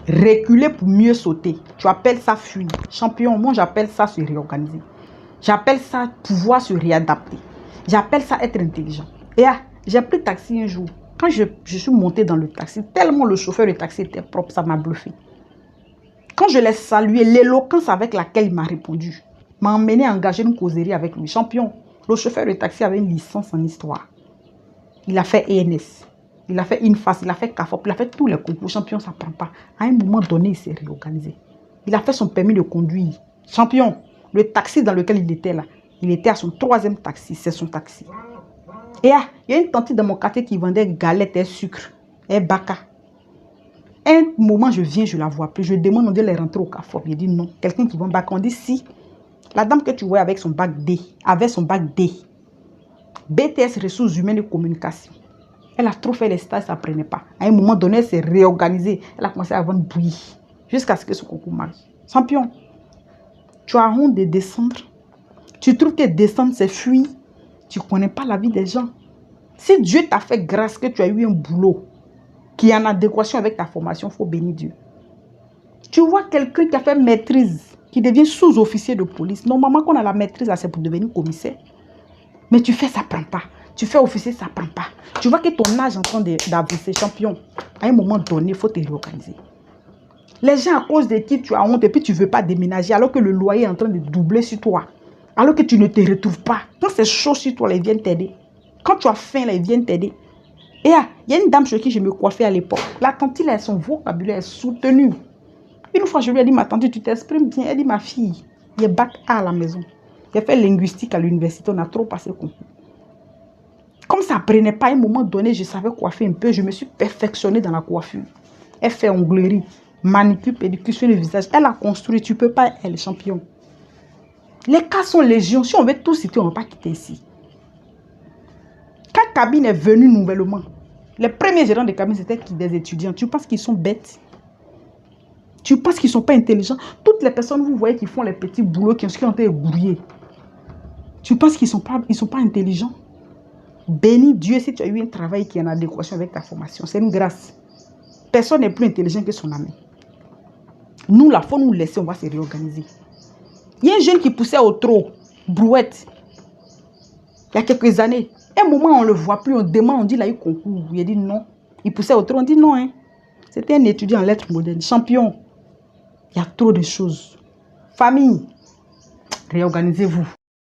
Reculer pour mieux sauter. Tu appelles ça fuir. Champion, moi j'appelle ça se réorganiser. J'appelle ça pouvoir se réadapter. J'appelle ça être intelligent. Et j'ai pris taxi un jour. Quand je suis montée dans le taxi, tellement le chauffeur de taxi était propre, ça m'a bluffé. Quand je l'ai salué, l'éloquence avec laquelle il m'a répondu m'a emmené à engager une causerie avec lui. Champion, le chauffeur de taxi avait une licence en histoire. Il a fait ENS. Il a fait INFAS, il a fait CAFOP, il a fait tous les concours. Champion, ça ne prend pas. À un moment donné, il s'est réorganisé. Il a fait son permis de conduire. Champion, le taxi dans lequel il était là, il était à son 3e taxi, c'est son taxi. Et il y a une tante dans mon quartier qui vendait galettes et sucre et baka. Un moment, je viens, je ne la vois plus. Je demande, on dit, elle est rentrée au CAFOP. Il dit non. Quelqu'un qui vend baka, on dit si. La dame que tu vois avec son bac D, avait son bac D. BTS, ressources humaines et communication. Elle a trop fait les stages, ça ne prenait pas. À un moment donné, elle s'est réorganisée. Elle a commencé à vendre bouillie. Jusqu'à ce que ce concours marche. Champion, tu as honte de descendre. Tu trouves que descendre, c'est fuir. Tu ne connais pas la vie des gens. Si Dieu t'a fait grâce que tu as eu un boulot qui est en adéquation avec ta formation, il faut bénir Dieu. Tu vois quelqu'un qui a fait maîtrise, qui devient sous-officier de police. Normalement, quand on a la maîtrise, c'est pour devenir commissaire. Mais tu fais, ça ne prend pas. Tu fais officier, ça ne prend pas. Tu vois que ton âge est en train d'avancer, champion. À un moment donné, il faut te réorganiser. Les gens, à cause de qui tu as honte et puis tu ne veux pas déménager alors que le loyer est en train de doubler sur toi. Alors que tu ne te retrouves pas. Quand c'est chaud sur toi, ils viennent t'aider. Quand tu as faim, là, ils viennent t'aider. Et il y a une dame chez qui je me coiffais à l'époque. La tante, son vocabulaire est soutenu. Une fois, je lui ai dit, ma tante, tu t'exprimes bien. Elle dit, ma fille, il y a bac A à la maison. J'ai fait linguistique à l'université, on a trop passé le concours. Comme ça ne prenait pas, à un moment donné, je savais coiffer un peu. Je me suis perfectionnée dans la coiffure. Elle fait onglerie, manicure, pédicure le visage. Elle a construit, tu ne peux pas, elle est champion. Les cas sont légion. Si on veut tout citer, on ne va pas quitter ici. Quand cabine est venue nouvellement, les premiers gérants de cabine, c'était des étudiants. Tu penses qu'ils sont bêtes? Tu penses qu'ils ne sont pas intelligents? Toutes les personnes, vous voyez, qui font les petits boulots, qui ont été brouillés. Tu penses qu'ils ne sont pas intelligents? Bénis Dieu si tu as eu un travail qui est en adéquation avec ta formation. C'est une grâce. Personne n'est plus intelligent que son ami. Nous, il faut nous laisser, on va se réorganiser. Il y a un jeune qui poussait au trot, brouette, il y a quelques années. Un moment, on ne le voit plus, on demande, on dit, il a eu concours. Il a dit non. Il poussait au trot, on dit non. Hein. C'était un étudiant en lettres modernes, champion. Il y a trop de choses. Famille, réorganisez-vous.